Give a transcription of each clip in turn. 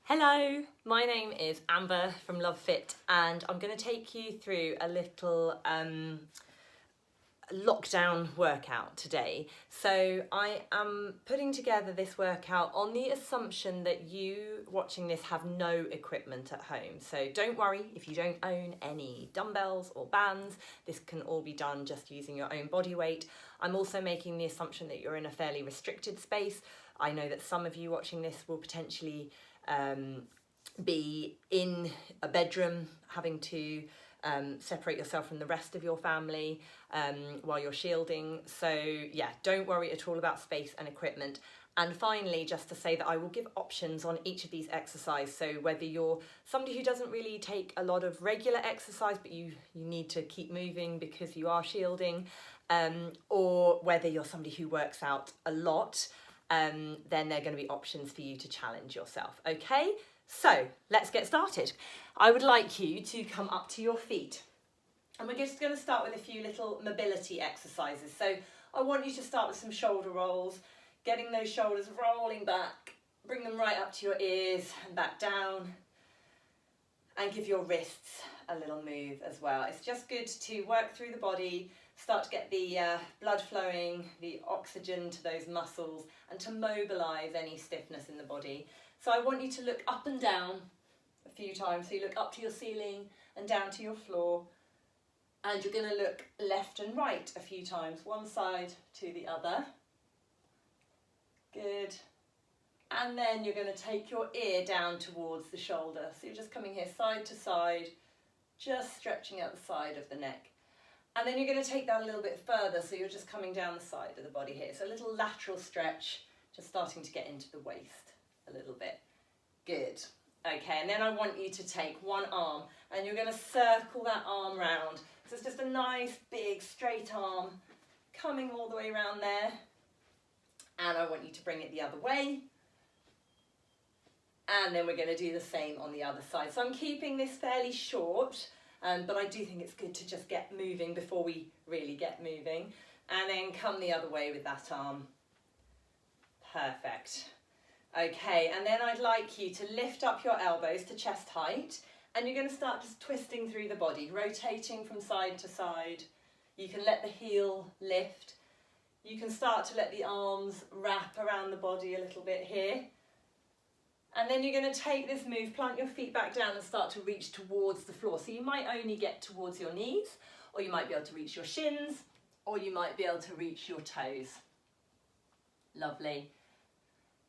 Hello, my name is Amber from Love Fit, and I'm going to take you through a little lockdown workout today. So I am putting together this workout on the assumption that you watching this have no equipment at home. So don't worry if you don't own any dumbbells or bands. This can all be done just using your own body weight. I'm also making the assumption that you're in a fairly restricted space. I know that some of you watching this will potentially be in a bedroom having to separate yourself from the rest of your family while you're shielding. So yeah, don't worry at all about space and equipment. And finally, just to say that I will give options on each of these exercises. So whether you're somebody who doesn't really take a lot of regular exercise, but you need to keep moving because you are shielding, or whether you're somebody who works out a lot, then there are going to be options for you to challenge yourself. Okay, so let's get started. I would like you to come up to your feet, and we're just going to start with a few little mobility exercises. So I want you to start with some shoulder rolls, getting those shoulders rolling back, bring them right up to your ears and back down, and give your wrists a little move as well. It's just good to work through the body, start to get the blood flowing, the oxygen to those muscles, and to mobilise any stiffness in the body. So I want you to look up and down a few times. So you look up to your ceiling and down to your floor, and you're going to look left and right a few times, one side to the other. Good. And then you're going to take your ear down towards the shoulder. So you're just coming here side to side, just stretching out the side of the neck. And then you're going to take that a little bit further, so you're just coming down the side of the body here. So a little lateral stretch, just starting to get into the waist a little bit. Good. Okay, and then I want you to take one arm, and you're going to circle that arm round. So it's just a nice, big, straight arm coming all the way around there. And I want you to bring it the other way. And then we're going to do the same on the other side. So I'm keeping this fairly short, but I do think it's good to just get moving before we really get moving. And then come the other way with that arm. Perfect. Okay, and then I'd like you to lift up your elbows to chest height, and you're going to start just twisting through the body, rotating from side to side. You can let the heel lift. You can start to let the arms wrap around the body a little bit here. And then you're going to take this move, plant your feet back down and start to reach towards the floor. So you might only get towards your knees, or you might be able to reach your shins, or you might be able to reach your toes. Lovely.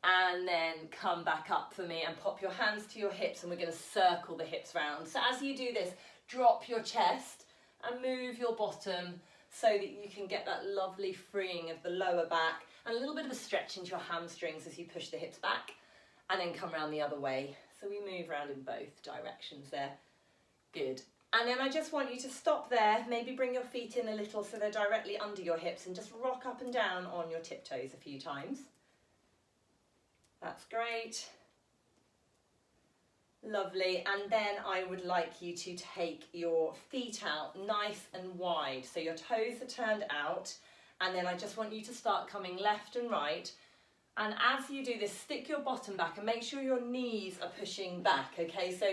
And then come back up for me and pop your hands to your hips, and we're going to circle the hips round. So as you do this, drop your chest and move your bottom so that you can get that lovely freeing of the lower back and a little bit of a stretch into your hamstrings as you push the hips back. And then come around the other way. So we move around in both directions there. Good. And then I just want you to stop there, maybe bring your feet in a little so they're directly under your hips, and just rock up and down on your tiptoes a few times. That's great. Lovely. And then I would like you to take your feet out nice and wide. So your toes are turned out, and then I just want you to start coming left and right. And as you do this, stick your bottom back and make sure your knees are pushing back, okay? So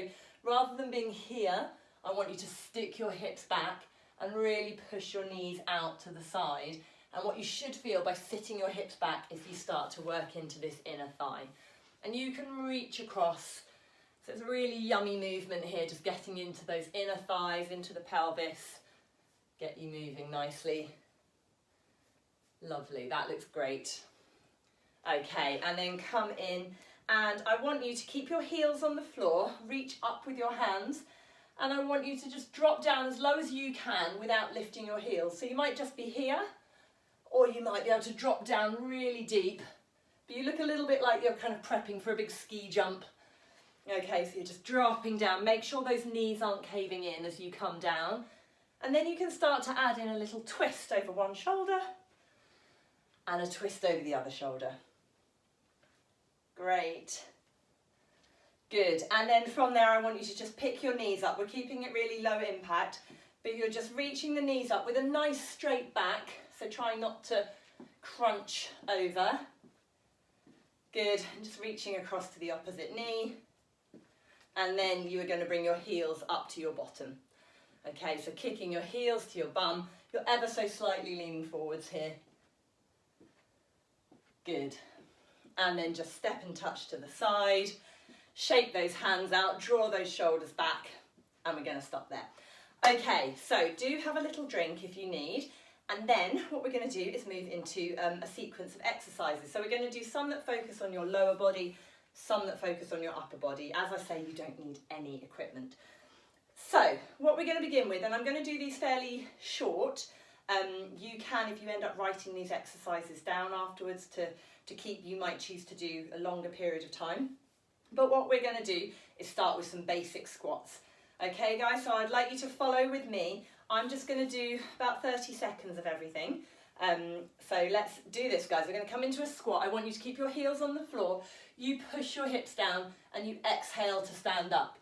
rather than being here, I want you to stick your hips back and really push your knees out to the side. And what you should feel by sitting your hips back is you start to work into this inner thigh. And you can reach across. So it's a really yummy movement here, just getting into those inner thighs, into the pelvis. Get you moving nicely. Lovely, that looks great. Okay, and then come in, and I want you to keep your heels on the floor, reach up with your hands, and I want you to just drop down as low as you can without lifting your heels. So you might just be here, or you might be able to drop down really deep, but you look a little bit like you're kind of prepping for a big ski jump. Okay, so you're just dropping down. Make sure those knees aren't caving in as you come down, and then you can start to add in a little twist over one shoulder, and a twist over the other shoulder. Great. Good. And then from there, I want you to just pick your knees up. We're keeping it really low impact, but you're just reaching the knees up with a nice straight back. So try not to crunch over. Good. And just reaching across to the opposite knee. and then you are going to bring your heels up to your bottom. Okay, so kicking your heels to your bum, you're ever so slightly leaning forwards here. Good. And then just step and touch to the side, shake those hands out, draw those shoulders back, and we're going to stop there. Okay, so do have a little drink if you need, and then what we're going to do is move into a sequence of exercises. So we're going to do some that focus on your lower body, some that focus on your upper body. As I say, you don't need any equipment. So what we're going to begin with, and I'm going to do these fairly short. You can, if you end up writing these exercises down afterwards to keep, you might choose to do a longer period of time. But what we're going to do is start with some basic squats. Okay guys, so I'd like you to follow with me. I'm just going to do about 30 seconds of everything. So let's do this, guys. We're going to come into a squat. I want you to keep your heels on the floor. You push your hips down and you exhale to stand up.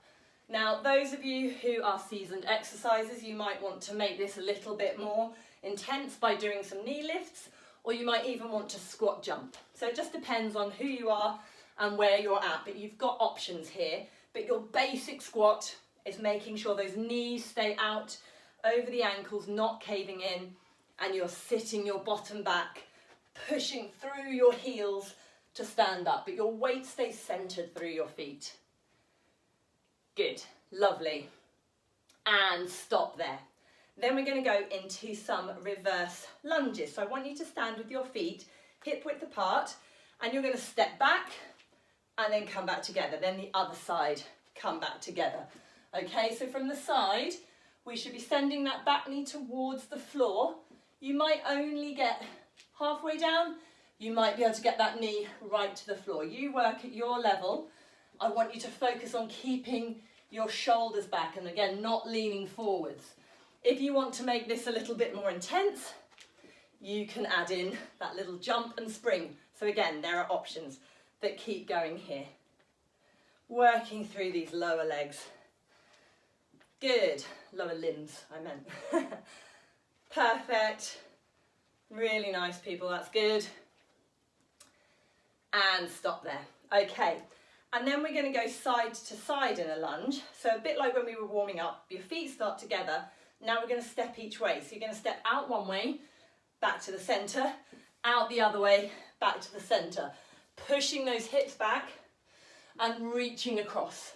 Now, those of you who are seasoned exercisers, you might want to make this a little bit more intense by doing some knee lifts, or you might even want to squat jump. So it just depends on who you are and where you're at, but you've got options here. But your basic squat is making sure those knees stay out over the ankles, not caving in, and you're sitting your bottom back, pushing through your heels to stand up, but your weight stays centered through your feet. Good, lovely. And stop there. Then we're going to go into some reverse lunges. So I want you to stand with your feet hip width apart, and you're going to step back and then come back together. Then the other side, come back together. Okay, so from the side, we should be sending that back knee towards the floor. You might only get halfway down. You might be able to get that knee right to the floor. You work at your level. I want you to focus on keeping your shoulders back and again, not leaning forwards. If you want to make this a little bit more intense, you can add in that little jump and spring. So again, there are options that keep going here. Working through these lower legs. Good, lower limbs, I meant. Perfect. Really nice, people, that's good. And stop there. Okay, and then we're going to go side to side in a lunge. So a bit like when we were warming up, your feet start together. Now we're going to step each way. So you're going to step out one way, back to the centre, out the other way, back to the centre. Pushing those hips back and reaching across.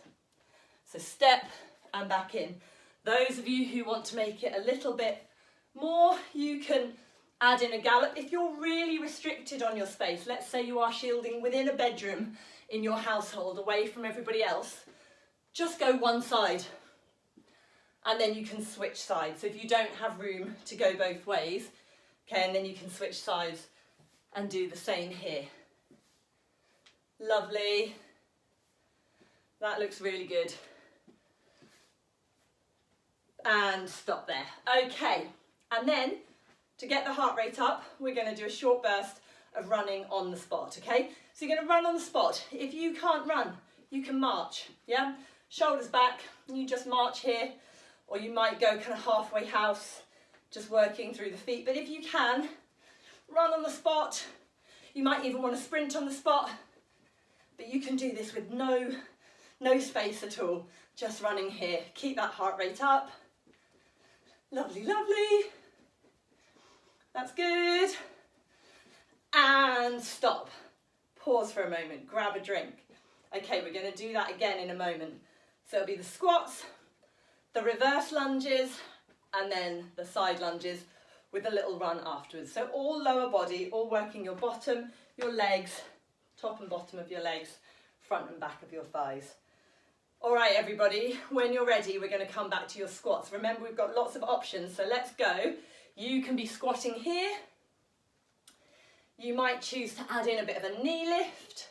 So step and back in. Those of you who want to make it a little bit more, you can add in a gallop. If you're really restricted on your space, let's say you are shielding within a bedroom in your household away from everybody else, just go one side and then you can switch sides. So if you don't have room to go both ways, okay, and then you can switch sides and do the same here. Lovely. That looks really good. And stop there. Okay, and then to get the heart rate up, we're going to do a short burst of running on the spot, okay? So you're going to run on the spot. If you can't run, you can march, yeah? Shoulders back, you just march here, or you might go kind of halfway house, just working through the feet. But if you can, run on the spot. You might even want to sprint on the spot, but you can do this with no space at all, just running here. Keep that heart rate up. Lovely, lovely. That's good. And stop. Pause for a moment, grab a drink. Okay, we're going to do that again in a moment. So it'll be the squats, the reverse lunges, and then the side lunges with a little run afterwards. So all lower body, all working your bottom, your legs, top and bottom of your legs, front and back of your thighs. All right, everybody, when you're ready, we're going to come back to your squats. Remember, we've got lots of options, so let's go. You can be squatting here. You might choose to add in a bit of a knee lift.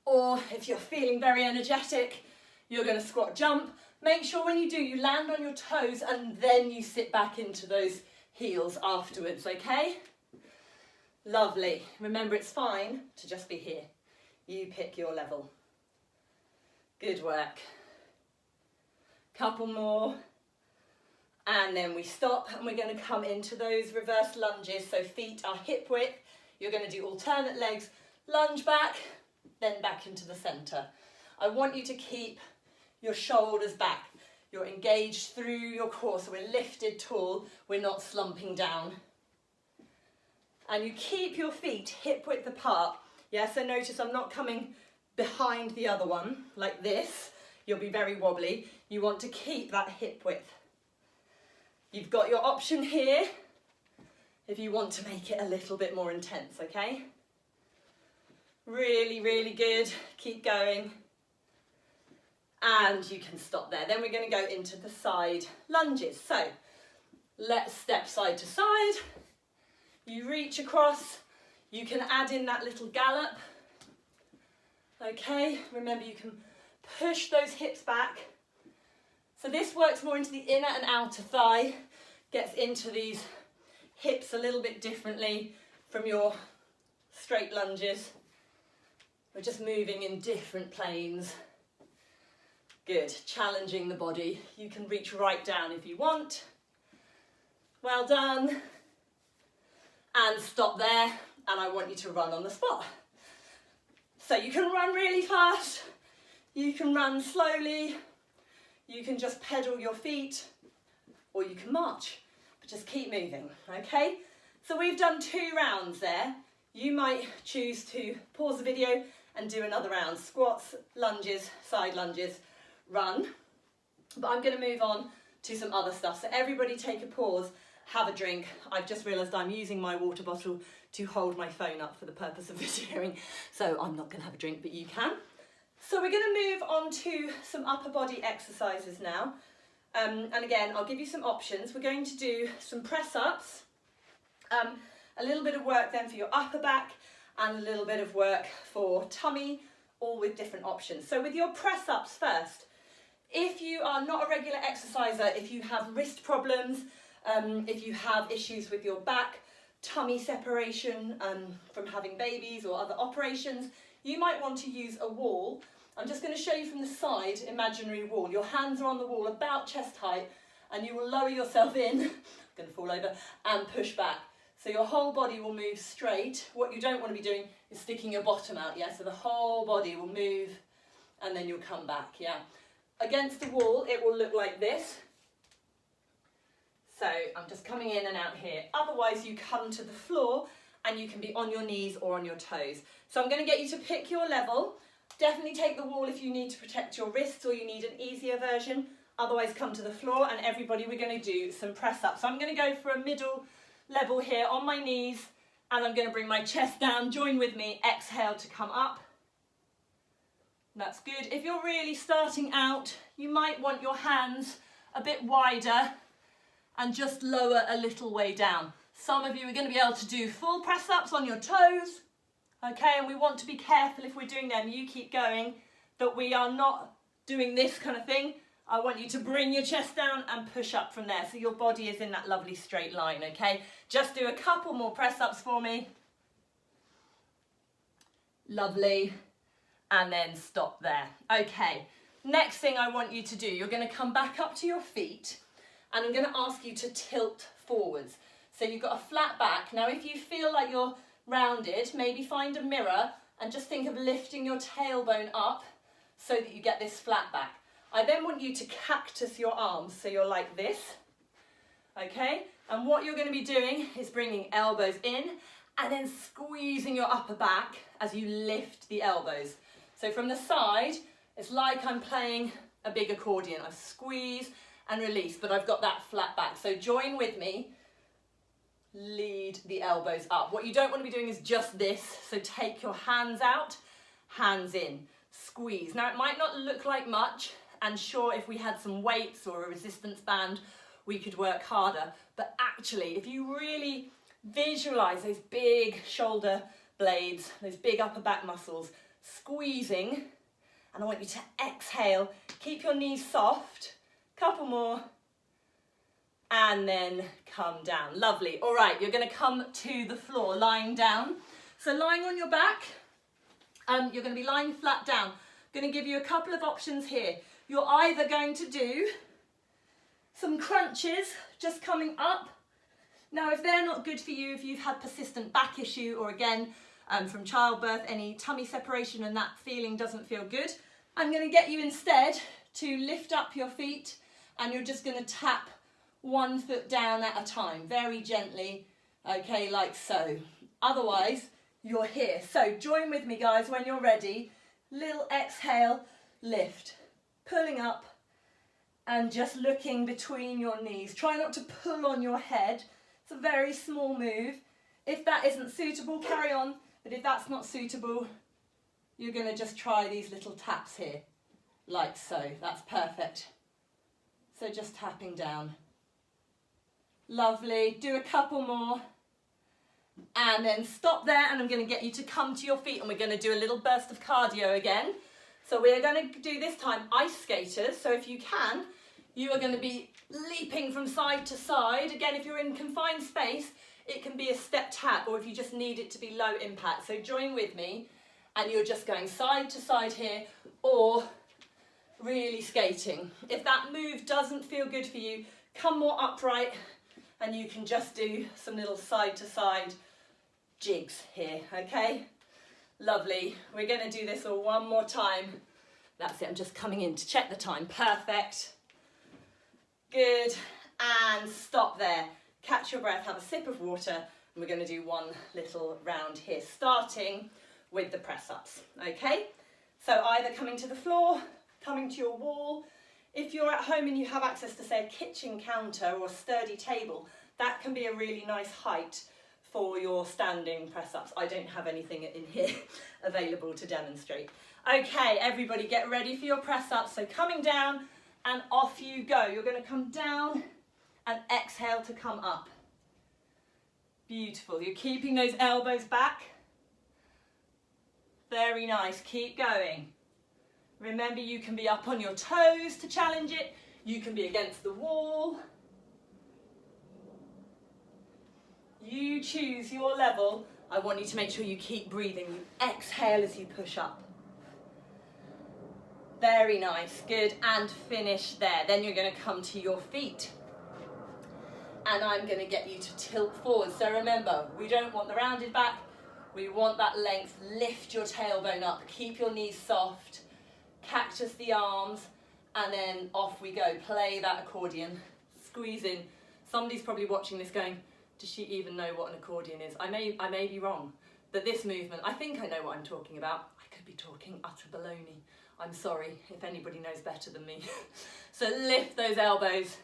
Or if you're feeling very energetic, you're going to squat jump. Make sure when you do, you land on your toes and then you sit back into those heels afterwards, okay? Lovely. Remember, it's fine to just be here. You pick your level. Good work. Couple more. And then we stop and we're going to come into those reverse lunges. So feet are hip width. You're going to do alternate legs, lunge back, then back into the centre. I want you to keep your shoulders back. You're engaged through your core, so we're lifted tall, we're not slumping down. And you keep your feet hip width apart. Yeah, so notice I'm not coming behind the other one like this. You'll be very wobbly. You want to keep that hip width. You've got your option here if you want to make it a little bit more intense, okay? Really, really good. Keep going. And you can stop there. Then we're going to go into the side lunges. So let's step side to side. You reach across. You can add in that little gallop. Okay, remember you can push those hips back. So this works more into the inner and outer thigh, gets into these hips a little bit differently from your straight lunges. We're just moving in different planes. Good, challenging the body. You can reach right down if you want. Well done. And stop there, and I want you to run on the spot. So you can run really fast, you can run slowly, you can just pedal your feet, or you can march, but just keep moving, okay? So we've done 2 rounds there. You might choose to pause the video and do another round. Squats, lunges, side lunges, run. But I'm going to move on to some other stuff. So everybody take a pause, have a drink. I've just realised I'm using my water bottle to hold my phone up for the purpose of videoing, so I'm not going to have a drink, but you can. So we're going to move on to some upper body exercises now. And again, I'll give you some options. We're going to do some press-ups, a little bit of work then for your upper back, and a little bit of work for tummy, all with different options. So with your press-ups first, if you are not a regular exerciser, if you have wrist problems, if you have issues with your back, tummy separation from having babies or other operations, you might want to use a wall. I'm just going to show you from the side, imaginary wall. Your hands are on the wall about chest height, and you will lower yourself in, I'm going to fall over, and push back. So your whole body will move straight. What you don't want to be doing is sticking your bottom out, yeah? So the whole body will move, and then you'll come back, yeah? Against the wall, it will look like this. So I'm just coming in and out here. Otherwise, you come to the floor and you can be on your knees or on your toes. So I'm going to get you to pick your level. Definitely take the wall if you need to protect your wrists or you need an easier version. Otherwise, come to the floor, and everybody, we're going to do some press-ups. So I'm going to go for a middle level here on my knees, and I'm going to bring my chest down. Join with me. Exhale to come up. That's good. If you're really starting out, you might want your hands a bit wider and just lower a little way down. Some of you are going to be able to do full press-ups on your toes, okay? And we want to be careful if we're doing them, you keep going, that we are not doing this kind of thing. I want you to bring your chest down and push up from there, so your body is in that lovely straight line, okay? Just do a couple more press-ups for me. Lovely. And then stop there. Okay, next thing I want you to do, you're going to come back up to your feet, and I'm going to ask you to tilt forwards. So you've got a flat back. Now if you feel like you're rounded, maybe find a mirror and just think of lifting your tailbone up so that you get this flat back. I then want you to cactus your arms, so you're like this, okay? And what you're going to be doing is bringing elbows in and then squeezing your upper back as you lift the elbows. So from the side, it's like I'm playing a big accordion. I squeeze and release, but I've got that flat back. So join with me, lead the elbows up. What you don't want to be doing is just this. So take your hands out, hands in, squeeze. Now it might not look like much, and sure, if we had some weights or a resistance band, we could work harder. But actually, if you really visualize those big shoulder blades, those big upper back muscles, squeezing, and I want you to exhale, keep your knees soft, couple more, and then come down. Lovely. All right, you're going to come to the floor, lying down. So lying on your back, you're going to be lying flat down. I'm going to give you a couple of options here. You're either going to do some crunches, just coming up. Now, if they're not good for you, if you've had persistent back issue, or again, from childbirth, any tummy separation and that feeling doesn't feel good, I'm going to get you instead to lift up your feet, and you're just going to tap one foot down at a time, very gently, okay, like so. Otherwise, you're here. So join with me, guys, when you're ready. Little exhale, lift, pulling up, and just looking between your knees. Try not to pull on your head. It's a very small move. If that isn't suitable, carry on. But if that's not suitable, you're going to just try these little taps here, like so. That's perfect. So just tapping down. Lovely. Do a couple more. And then stop there, and I'm going to get you to come to your feet, and we're going to do a little burst of cardio again. So we're going to do this time ice skaters. So if you can, you are going to be leaping from side to side. Again, if you're in confined space, it can be a step tap, or if you just need it to be low impact. So join with me, and you're just going side to side here, or really skating. If that move doesn't feel good for you, come more upright, and you can just do some little side to side jigs here, okay? Lovely. We're going to do this all one more time. That's it. I'm just coming in to check the time. Perfect. Good. And stop there. Catch your breath, have a sip of water, and we're going to do one little round here, starting with the press-ups, okay? So either coming to the floor, coming to your wall. If you're at home and you have access to, say, a kitchen counter or a sturdy table, that can be a really nice height for your standing press-ups. I don't have anything in here available to demonstrate. Okay, everybody get ready for your press-ups. So coming down and off you go. You're going to come down and exhale to come up. Beautiful. You're keeping those elbows back. Very nice. Keep going. Remember, you can be up on your toes to challenge it. You can be against the wall. You choose your level. I want you to make sure you keep breathing. You exhale as you push up. Very nice. Good. And finish there. Then you're going to come to your feet. And I'm going to get you to tilt forward. So remember, we don't want the rounded back. We want that length. Lift your tailbone up. Keep your knees soft. Cactus the arms. And then off we go. Play that accordion. Squeeze in. Somebody's probably watching this going, does she even know what an accordion is? I may be wrong. But this movement, I think I know what I'm talking about. I could be talking utter baloney. I'm sorry if anybody knows better than me. So lift those elbows.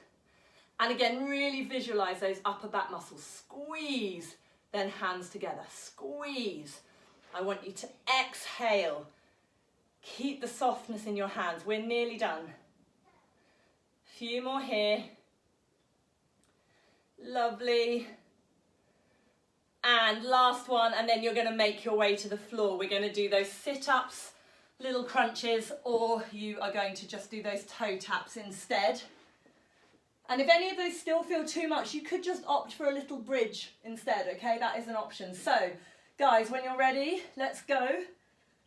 And again, really visualize those upper back muscles. Squeeze, then hands together. Squeeze. I want you to exhale. Keep the softness in your hands. We're nearly done. Few more here. Lovely. And last one, and then you're going to make your way to the floor. We're going to do those sit-ups, little crunches, or you are going to just do those toe taps instead. And if any of those still feel too much, you could just opt for a little bridge instead, okay? That is an option. So, guys, when you're ready, let's go.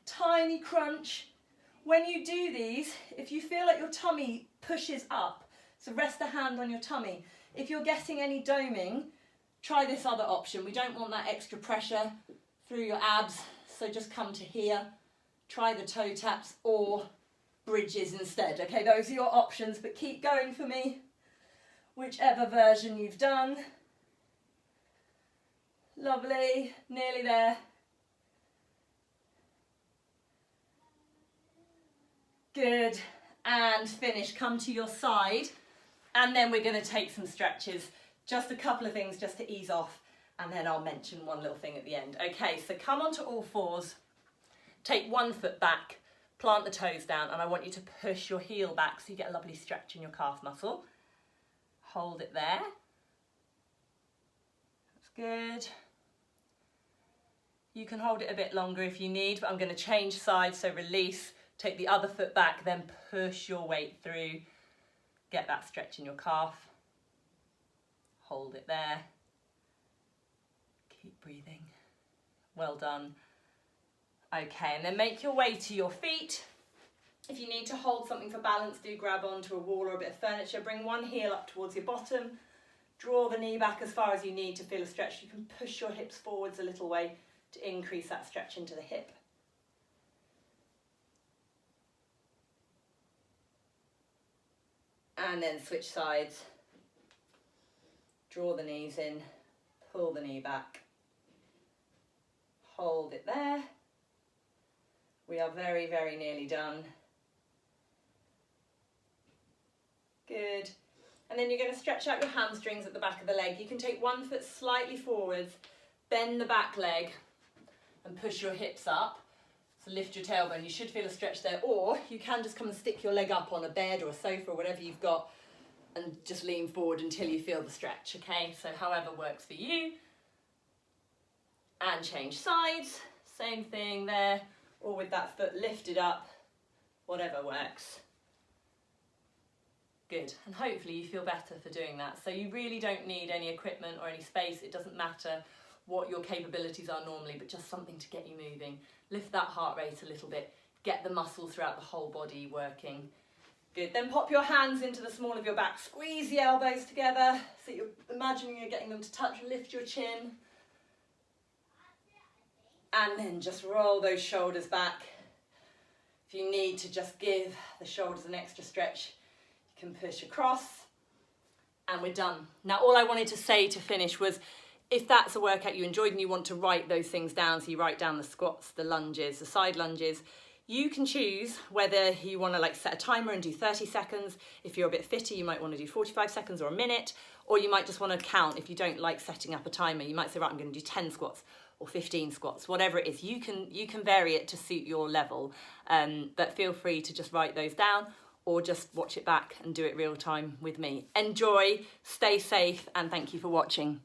Tiny crunch. When you do these, if you feel like your tummy pushes up, so rest a hand on your tummy. If you're getting any doming, try this other option. We don't want that extra pressure through your abs, so just come to here. Try the toe taps or bridges instead, okay? Those are your options, but keep going for me. Whichever version you've done. Lovely, nearly there. Good, and finish. Come to your side, and then we're going to take some stretches. Just a couple of things just to ease off, and then I'll mention one little thing at the end. Okay, so come onto all fours, take one foot back, plant the toes down, and I want you to push your heel back so you get a lovely stretch in your calf muscle. Hold it there. That's good. You can hold it a bit longer if you need, but I'm going to change sides, so release, take the other foot back, then push your weight through. Get that stretch in your calf. Hold it there. Keep breathing. Well done. Okay, and then make your way to your feet. If you need to hold something for balance, do grab onto a wall or a bit of furniture. Bring one heel up towards your bottom. Draw the knee back as far as you need to feel a stretch. You can push your hips forwards a little way to increase that stretch into the hip. And then switch sides. Draw the knees in, pull the knee back. Hold it there. We are very, very nearly done. Good. And then you're going to stretch out your hamstrings at the back of the leg. You can take one foot slightly forwards, bend the back leg and push your hips up. So lift your tailbone. You should feel a stretch there. Or you can just come and stick your leg up on a bed or a sofa or whatever you've got and just lean forward until you feel the stretch, okay? So however works for you. And change sides. Same thing there. Or with that foot lifted up, whatever works. Good, and hopefully you feel better for doing that. So you really don't need any equipment or any space. It doesn't matter what your capabilities are normally, but just something to get you moving. Lift that heart rate a little bit. Get the muscle throughout the whole body working. Good, then pop your hands into the small of your back. Squeeze the elbows together. So you're imagining you're getting them to touch. Lift your chin. And then just roll those shoulders back. If you need to just give the shoulders an extra stretch, you can push across, and we're done. Now, all I wanted to say to finish was, if that's a workout you enjoyed and you want to write those things down, so you write down the squats, the lunges, the side lunges, you can choose whether you want to like set a timer and do 30 seconds. If you're a bit fitter, you might want to do 45 seconds or a minute, or you might just want to count. If you don't like setting up a timer, you might say, right, I'm going to do 10 squats or 15 squats, whatever it is. You can vary it to suit your level, but feel free to just write those down or just watch it back and do it real time with me. Enjoy, stay safe, and thank you for watching.